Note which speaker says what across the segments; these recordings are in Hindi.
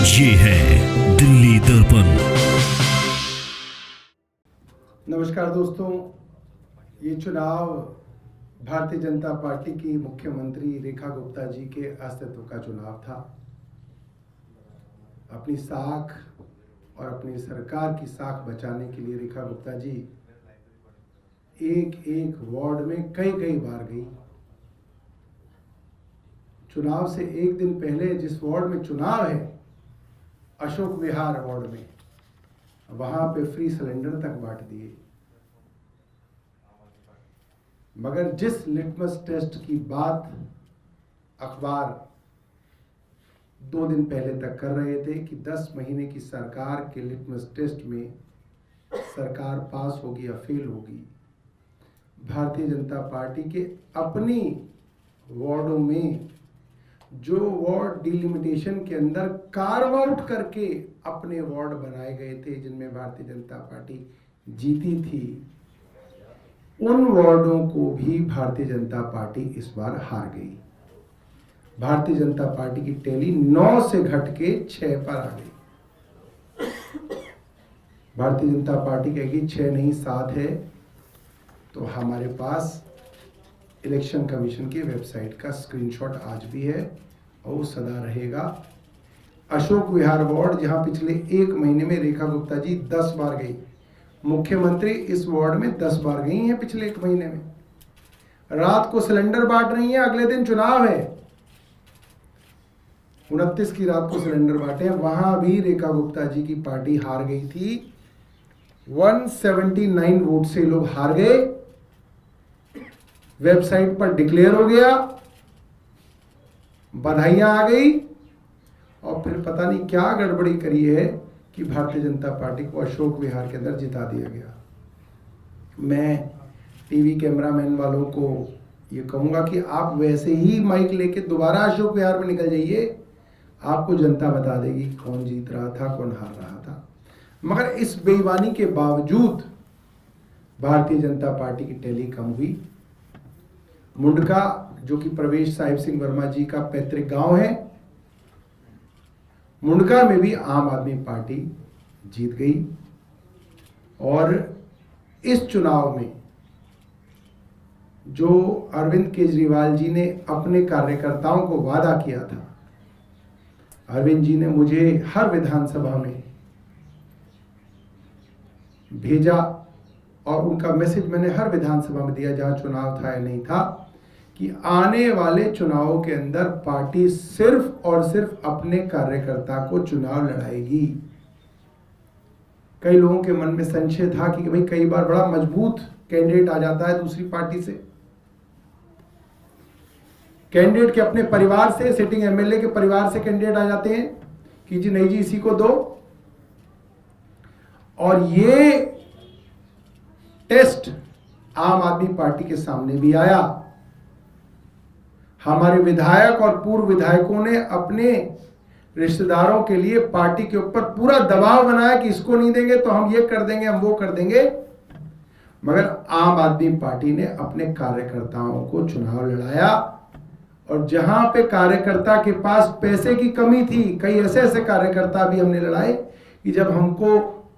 Speaker 1: ये है दिल्ली दर्पण।
Speaker 2: नमस्कार दोस्तों, ये चुनाव भारतीय जनता पार्टी की मुख्यमंत्री रेखा गुप्ता जी के अस्तित्व का चुनाव था। अपनी साख और अपनी सरकार की साख बचाने के लिए रेखा गुप्ता जी एक एक वार्ड में कई बार गई। चुनाव से एक दिन पहले जिस वार्ड में चुनाव है, अशोक विहार वार्ड में, वहां पे फ्री सिलेंडर तक बांट दिए। मगर जिस लिटमस टेस्ट की बात अखबार 2 दिन पहले तक कर रहे थे कि 10 महीने की सरकार के लिटमस टेस्ट में सरकार पास होगी या फेल होगी, भारतीय जनता पार्टी के अपनी वार्डों में जो वार्ड डिलिमिटेशन के अंदर कार्व आउट करके अपने वार्ड बनाए गए थे, जिनमें भारतीय जनता पार्टी जीती थी, उन वार्डों को भी भारतीय जनता पार्टी इस बार हार गई। भारतीय जनता पार्टी की टैली 9 से घट के 6 पर आ गई। भारतीय जनता पार्टी कहेगी 6 नहीं 7 है, तो हमारे पास इलेक्शन कमीशन की वेबसाइट का स्क्रीनशॉट आज भी है और वो सदा रहेगा। अशोक विहार वार्ड, जहां पिछले 1 महीने में रेखा गुप्ता जी 10 बार गई, मुख्यमंत्री इस वार्ड में 10 बार गई हैं पिछले 1 महीने में। रात को सिलेंडर बांट रही हैं, अगले दिन चुनाव है, 29 की रात को सिलेंडर बांटे हैं। वहां भी रेखा गुप्ता जी की पार्टी हार गई थी। 179 वोट से लोग हार गए। वेबसाइट पर डिक्लेयर हो गया, बधाइयां आ गई, और फिर पता नहीं क्या गड़बड़ी करी है कि भारतीय जनता पार्टी को अशोक विहार के अंदर जिता दिया गया। मैं टीवी कैमरामैन वालों को ये कहूंगा कि आप वैसे ही माइक लेके दोबारा अशोक विहार में निकल जाइए, आपको जनता बता देगी कौन जीत रहा था, कौन हार रहा था। मगर इस बेईमानी के बावजूद भारतीय जनता पार्टी की टैली कम हुई। मुंडका, जो कि प्रवेश साहिब सिंह वर्मा जी का पैतृक गांव है, मुंडका में भी आम आदमी पार्टी जीत गई। और इस चुनाव में जो अरविंद केजरीवाल जी ने अपने कार्यकर्ताओं को वादा किया था, अरविंद जी ने मुझे हर विधानसभा में भेजा और उनका मैसेज मैंने हर विधानसभा में दिया जहां चुनाव था या नहीं था, कि आने वाले चुनावों के अंदर पार्टी सिर्फ और सिर्फ अपने कार्यकर्ता को चुनाव लड़ाएगी। कई लोगों के मन में संशय था कि भाई कई बार बड़ा मजबूत कैंडिडेट आ जाता है दूसरी पार्टी से, कैंडिडेट के अपने परिवार से, सिटिंग एमएलए के परिवार से कैंडिडेट आ जाते हैं कि जी नहीं जी इसी को दो। और ये टेस्ट आम आदमी पार्टी के सामने भी आया। हमारे विधायक और पूर्व विधायकों ने अपने रिश्तेदारों के लिए पार्टी के ऊपर पूरा दबाव बनाया कि इसको नहीं देंगे तो हम ये कर देंगे, हम वो कर देंगे। मगर आम आदमी पार्टी ने अपने कार्यकर्ताओं को चुनाव लड़ाया। और जहां पे कार्यकर्ता के पास पैसे की कमी थी, कई ऐसे कार्यकर्ता भी हमने लड़ाए कि जब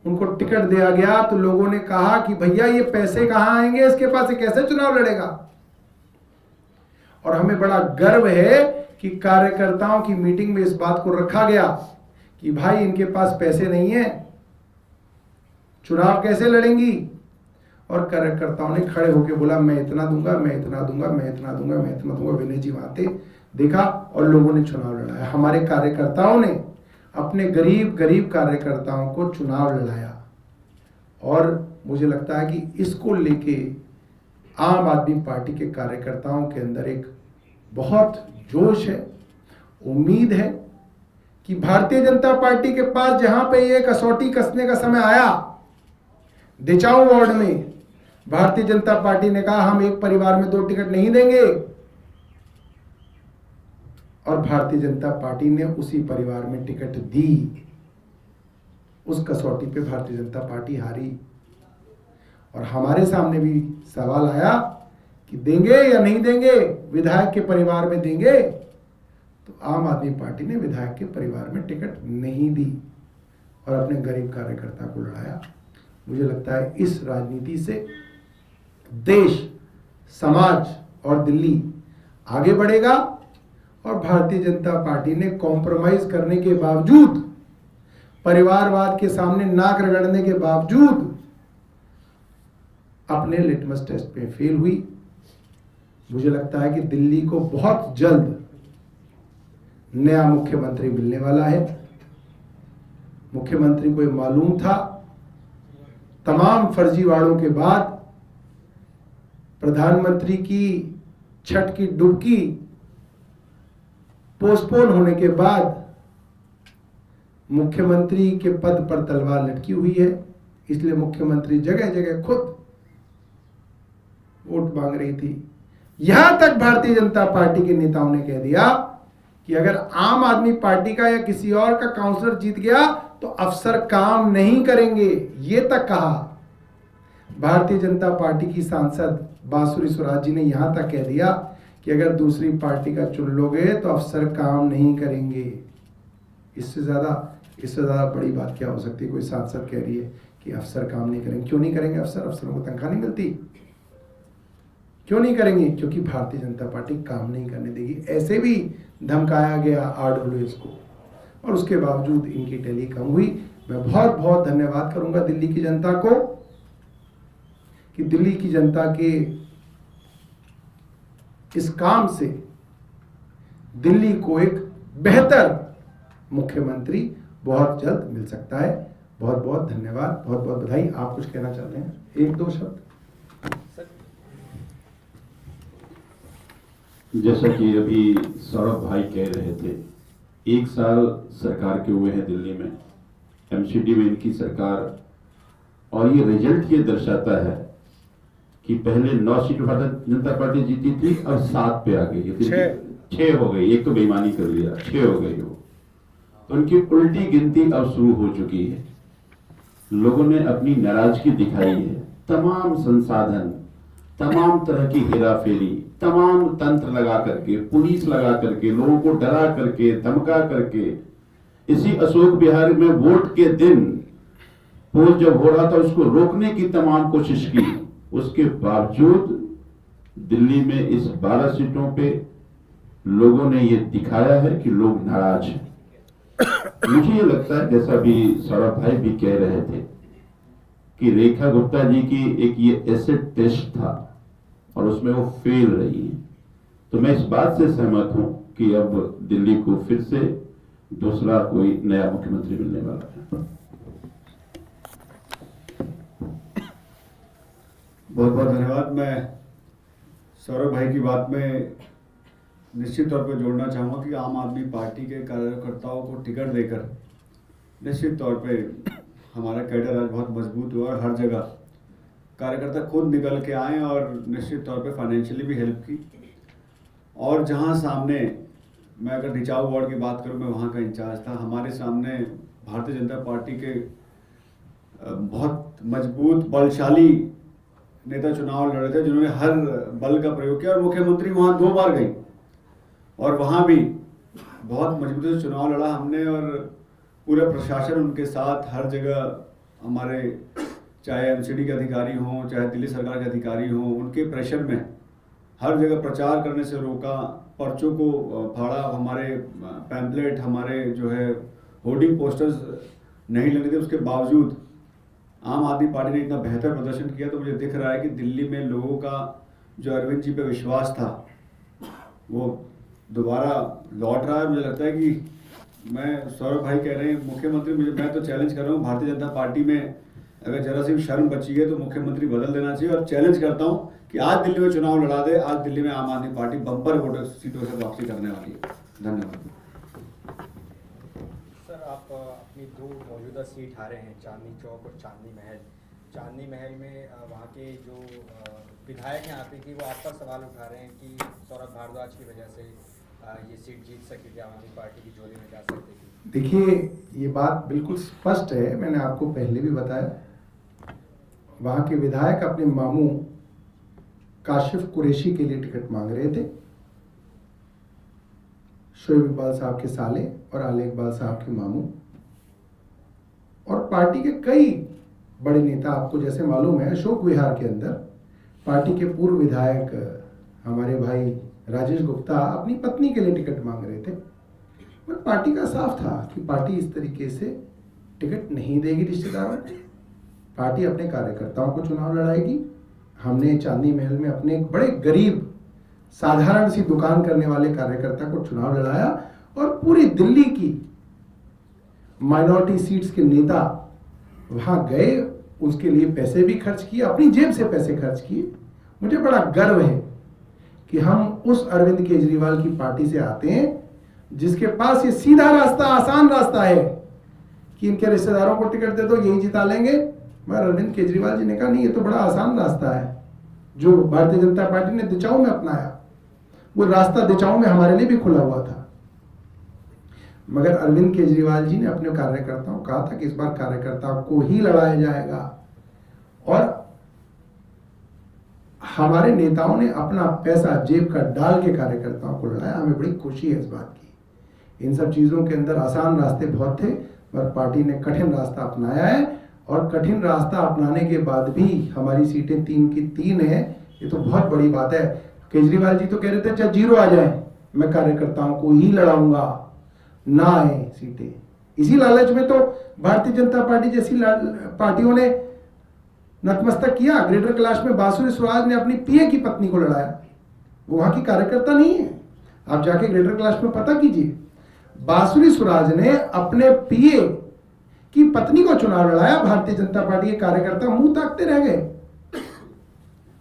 Speaker 2: उनको टिकट दिया गया तो लोगों ने कहा कि भैया ये पैसे कहां आएंगे, इसके पास ये कैसे चुनाव लड़ेगा। और हमें बड़ा गर्व है कि कार्यकर्ताओं की मीटिंग में इस बात को रखा गया कि भाई इनके पास पैसे नहीं है, चुनाव कैसे लड़ेंगी। और कार्यकर्ताओं ने खड़े होकर बोला मैं इतना दूंगा, मैं इतना दूंगा, मैं इतना दूंगा, मैं इतना दूंगा। विनय जी वहां थे, देखा, और लोगों ने चुनाव लड़ाया। हमारे कार्यकर्ताओं ने अपने गरीब कार्यकर्ताओं को चुनाव लड़ाया। और मुझे लगता है कि इसको लेके आम आदमी पार्टी के कार्यकर्ताओं के अंदर एक बहुत जोश है, उम्मीद है कि भारतीय जनता पार्टी के पास जहां पे ये कसौटी कसने का समय आया, दिचाऊ वार्ड में भारतीय जनता पार्टी ने कहा हम एक परिवार में 2 टिकट नहीं देंगे, और भारतीय जनता पार्टी ने उसी परिवार में टिकट दी। उस कसौटी पे भारतीय जनता पार्टी हारी। और हमारे सामने भी सवाल आया कि देंगे या नहीं देंगे, विधायक के परिवार में देंगे। तो आम आदमी पार्टी ने विधायक के परिवार में टिकट नहीं दी और अपने गरीब कार्यकर्ता को लड़ाया। मुझे लगता है इस राजनीति से देश, समाज और दिल्ली आगे बढ़ेगा और भारतीय जनता पार्टी ने कॉम्प्रोमाइज करने के बावजूद, परिवारवाद के सामने नाक रगड़ने के बावजूद अपने लिटमस टेस्ट पे फेल हुई। मुझे लगता है कि दिल्ली को बहुत जल्द नया मुख्यमंत्री मिलने वाला है। मुख्यमंत्री को ये मालूम था, तमाम फर्जीवाड़ों के बाद प्रधानमंत्री की छठ की डुबकी पोस्टपोन होने के बाद मुख्यमंत्री के पद पर तलवार लटकी हुई है, इसलिए मुख्यमंत्री जगह जगह खुद वोट मांग रही थी। यहां तक भारतीय जनता पार्टी के नेताओं ने कह दिया कि अगर आम आदमी पार्टी का या किसी और का काउंसलर जीत गया तो अफसर काम नहीं करेंगे, ये तक कहा। भारतीय जनता पार्टी की सांसद बांसुरी स्वराज जी ने यहां तक कह दिया कि अगर दूसरी पार्टी का चुन लोगे तो अफसर काम नहीं करेंगे। इससे ज्यादा बड़ी बात क्या हो सकती है? कोई सांसद कह रही है कि अफसर काम नहीं करेंगे। क्यों नहीं करेंगे? अफसरों को तनख्वाह नहीं मिलती? क्यों नहीं करेंगे? क्योंकि भारतीय जनता पार्टी काम नहीं करने देगी। ऐसे भी धमकाया गया RWS को और उसके बावजूद इनकी टैली कम हुई। मैं बहुत बहुत धन्यवाद करूंगा दिल्ली की जनता को कि दिल्ली की जनता के इस काम से दिल्ली को एक बेहतर मुख्यमंत्री बहुत जल्द मिल सकता है। बहुत बहुत धन्यवाद, बहुत बहुत बधाई। आप कुछ कहना चाहते हैं? एक दो शब्द।
Speaker 3: जैसा कि अभी सौरभ भाई कह रहे थे, 1 साल सरकार के हुए हैं दिल्ली में, MCD में इनकी सरकार, और ये रिजल्ट ये दर्शाता है कि पहले 9 सीट भारतीय जनता पार्टी जीती थी, अब 7 पे आ गई है, 6 हो गई। एक तो बेईमानी कर लिया, 6 हो गई वो। तो उनकी उल्टी गिनती अब शुरू हो चुकी है। लोगों ने अपनी नाराजगी दिखाई है। तमाम संसाधन, तमाम तरह की हेराफेरी, तमाम तंत्र लगा करके, पुलिस लगा करके, लोगों को डरा करके, धमका करके, इसी अशोक विहार में वोट के दिन पोल जब हो रहा था उसको रोकने की तमाम कोशिश की। उसके बावजूद दिल्ली में इस 12 सीटों पे लोगों ने ये दिखाया है कि लोग नाराज हैं। मुझे ये लगता है, जैसा भी सौरभ भाई भी कह रहे थे, कि रेखा गुप्ता जी की एक ये एसिड टेस्ट था और उसमें वो फेल रही है। तो मैं इस बात से सहमत हूं कि अब दिल्ली को फिर से दूसरा कोई नया मुख्यमंत्री मिलने वाला है।
Speaker 4: बहुत बहुत धन्यवाद। मैं सौरभ भाई की बात में निश्चित तौर पर जोड़ना चाहूँगा कि आम आदमी पार्टी के कार्यकर्ताओं को टिकट देकर निश्चित तौर पे हमारा कैडर आज बहुत मजबूत हुआ और हर जगह कार्यकर्ता खुद निकल के आए और निश्चित तौर पे फाइनेंशियली भी हेल्प की। और जहाँ सामने, मैं अगर रिचाव वार्ड की बात करूँ, मैं वहाँ का इंचार्ज था, हमारे सामने भारतीय जनता पार्टी के बहुत मजबूत बलशाली नेता चुनाव लड़ रहे थे, जिन्होंने हर बल का प्रयोग किया और मुख्यमंत्री वहाँ 2 बार गई और वहाँ भी बहुत मजबूती से चुनाव लड़ा हमने। और पूरा प्रशासन उनके साथ हर जगह, हमारे चाहे MCD के अधिकारी हों, चाहे दिल्ली सरकार के अधिकारी हों, उनके प्रेशर में हर जगह प्रचार करने से रोका, पर्चों को फाड़ा, हमारे पैम्पलेट, हमारे जो है होर्डिंग पोस्टर्स नहीं लगे थे। उसके बावजूद आम आदमी पार्टी ने इतना बेहतर प्रदर्शन किया। तो मुझे दिख रहा है कि दिल्ली में लोगों का जो अरविंद जी पे विश्वास था वो दोबारा लौट रहा है। मुझे लगता है कि मैं, सौरभ भाई कह रहे हैं मुख्यमंत्री, मैं तो चैलेंज कर रहा हूँ, भारतीय जनता पार्टी में अगर जरा सी शर्म बची है तो मुख्यमंत्री बदल देना चाहिए। और चैलेंज करता हूँ कि आज दिल्ली में चुनाव लड़ा दे। आज दिल्ली में आम आदमी पार्टी बम्पर वोटर सीटों से वापसी करने वाली है। धन्यवाद।
Speaker 5: सर, आप अपनी 2 मौजूदा सीट हारे हैं, चांदनी चौक और चांदनी महल। चांदनी महल में वहाँ के जो विधायक हैं आते कि वो आप पर सवाल उठा रहे हैं कि सौरभ भारद्वाज की वजह से ये सीट जीत सकी थी, आम आदमी पार्टी की झोली में जा सकती थी।
Speaker 2: देखिए, ये बात बिल्कुल स्पष्ट है, मैंने आपको पहले भी बताया। वहाँ के विधायक अपने मामू काशिफ कुरैशी के लिए टिकट मांग रहे थे। शोएब इकबाल साहब के साले और आले इकबाल साहब के मामू, और पार्टी के कई बड़े नेता, आपको जैसे मालूम है अशोक विहार के अंदर पार्टी के पूर्व विधायक हमारे भाई राजेश गुप्ता अपनी पत्नी के लिए टिकट मांग रहे थे, पर पार्टी का साफ था कि पार्टी इस तरीके से टिकट नहीं देगी रिश्तेदारों को। पार्टी अपने कार्यकर्ताओं को चुनाव लड़ाएगी। हमने चांदनी महल में अपने एक बड़े गरीब साधारण सी दुकान करने वाले कार्यकर्ता को चुनाव लड़ाया, और पूरी दिल्ली की माइनॉरिटी सीट्स के नेता वहां गए, उसके लिए पैसे भी खर्च किए, अपनी जेब से पैसे खर्च किए। मुझे बड़ा गर्व है कि हम उस अरविंद केजरीवाल की पार्टी से आते हैं जिसके पास ये सीधा रास्ता, आसान रास्ता है कि इनके रिश्तेदारों को टिकट दे दो, यही जिता लेंगे। मगर अरविंद केजरीवाल जी ने कहा नहीं, ये तो बड़ा आसान रास्ता है जो भारतीय जनता पार्टी ने दिचाऊ में अपनाया। वो रास्ता दिचाऊ में हमारे लिए भी खुला हुआ था, मगर अरविंद केजरीवाल जी ने अपने कार्यकर्ताओं को कहा था कि इस बार कार्यकर्ताओं को ही लड़ाया जाएगा, और हमारे नेताओं ने अपना पैसा जेब का डाल के कार्यकर्ताओं को लड़ाया। हमें बड़ी खुशी है इस बात की। इन सब चीजों के अंदर आसान रास्ते बहुत थे, पर पार्टी ने कठिन रास्ता अपनाया है, और कठिन रास्ता अपनाने के बाद भी हमारी सीटें 3 की 3 है। ये तो बहुत बड़ी बात है। केजरीवाल जी तो कह रहे थे चाहे 0 आ जाए मैं कार्यकर्ताओं को ही लड़ाऊंगा, ना आए सीटें। इसी लालच में तो भारतीय जनता पार्टी जैसी पार्टियों ने नतमस्तक किया। ग्रेटर कैलाश में बांसुरी स्वराज ने अपनी पीए की पत्नी को लड़ाया, वो वहां की कार्यकर्ता नहीं है। आप जाके ग्रेटर कैलाश में पता कीजिए, बांसुरी स्वराज ने अपने पीए की पत्नी को चुनाव लड़ाया। भारतीय जनता पार्टी के कार्यकर्ता मुंह ताकते रह गए,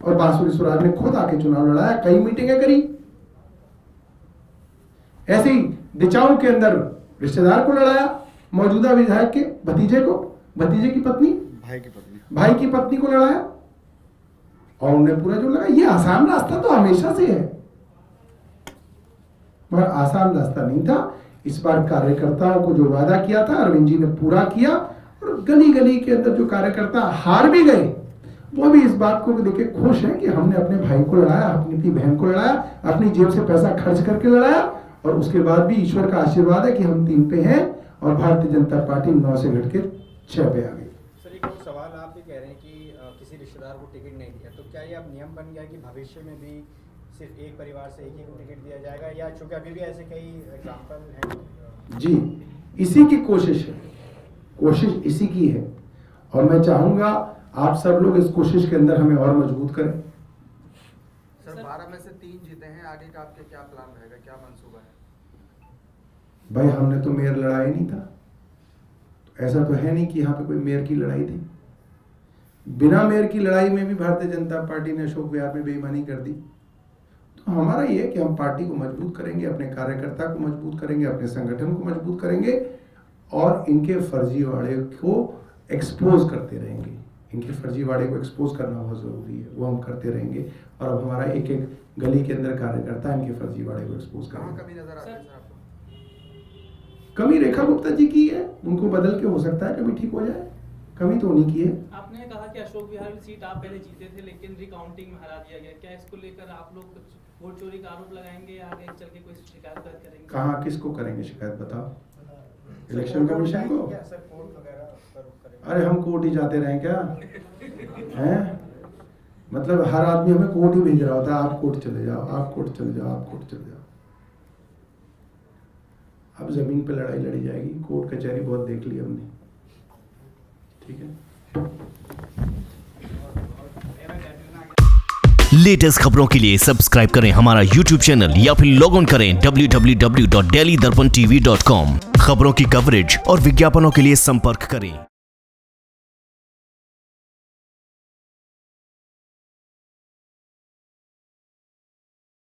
Speaker 2: और बांसुरी स्वराज ने खुद आके चुनाव लड़ाया, कई मीटिंगें करी। ऐसे ही दिचाऊ के अंदर रिश्तेदार को लड़ाया, मौजूदा विधायक के भतीजे को, भतीजे की पत्नी, भाई की पत्नी को लड़ाया, और उन्हें पूरा जो लगा। ये आसान रास्ता तो हमेशा से है, मगर आसान रास्ता नहीं था। इस बार कार्यकर्ताओं को जो वादा किया था अरविंद जी ने पूरा किया, और गली गली के अंदर जो कार्यकर्ता हार भी गए वो भी इस बात को देख के खुश हैं कि हमने अपने भाई को लड़ाया, अपनी बहन को लड़ाया, अपनी जेब से पैसा खर्च करके लड़ाया, और उसके बाद भी ईश्वर का आशीर्वाद है कि हम 3 पे हैं, और भारतीय जनता पार्टी 9 से घट के 6 पे आ गई।
Speaker 5: सर एक और सवाल आप ये कह रहे हैं कि किसी रिश्तेदार को टिकट नहीं दिया, तो क्या ये अब नियम बन गया कि भविष्य में भी सिर्फ एक परिवार से एक ही को टिकट दिया जाएगा, या चूंकि अभी भी ऐसे कई एग्जाम्पल हैं? जी,
Speaker 2: इसी की कोशिश है, कोशिश इसी की है, और मैं चाहूंगा आप सब लोग इस कोशिश के अंदर हमें और मजबूत करें।
Speaker 6: सर 12 में से 3 जीते हैं, आगे का आपके क्या प्लान रहेगा, क्या मंसूबा है?
Speaker 2: भाई हमने तो मेयर लड़ाया नहीं था, तो ऐसा तो है नहीं कि यहाँ पे कोई मेयर की लड़ाई थी। बिना मेयर की लड़ाई में भी भारतीय जनता पार्टी ने अशोक विहार में बेईमानी कर दी। तो हमारा ये है कि हम पार्टी को मजबूत करेंगे, अपने कार्यकर्ता को मजबूत करेंगे, अपने संगठन को मजबूत करेंगे, और इनके फर्जीवाड़े को एक्सपोज करते रहेंगे। इनके फर्जीवाड़े को एक्सपोज करना बहुत जरूरी है, वो हम करते रहेंगे, और अब हमारा एक एक गली के अंदर कार्यकर्ता इनके फर्जीवाड़े को एक्सपोज करेंगे।
Speaker 6: कमी नजर आती है सर आपको?
Speaker 2: कमी रेखा गुप्ता जी की है, उनको बदल के हो सकता है कभी ठीक हो जाए, कमी तो उन्हीं की है।
Speaker 7: आपने कहा कि अशोक विहार की सीट आप पहले जीते थे लेकिन रिकाउंटिंग में हरा दिया गया, क्या इसको लेकर आप लोग कुछ वोट चोरी का आरोप लगाएंगे या आगे चल के कोई शिकायत दर्ज करेंगे?
Speaker 2: कहाँ किसको करेंगे शिकायत, बताओ? इलेक्शन कमीशन को? अरे हम कोर्ट ही जाते रहे क्या हैं? मतलब हर आदमी हमें कोर्ट ही भेज रहा होता है, आप कोर्ट चले जाओ, आप कोर्ट चले जाओ, आप कोर्ट चले जाओ। अब जमीन पे लड़ाई लड़ी जाएगी, कोर्ट कचहरी बहुत देख ली हमने, ठीक है।
Speaker 1: लेटेस्ट खबरों के लिए सब्सक्राइब करें हमारा YouTube चैनल या फिर लॉग ऑन करें www.delhidarpantv.com। खबरों की कवरेज और विज्ञापनों के लिए संपर्क करें।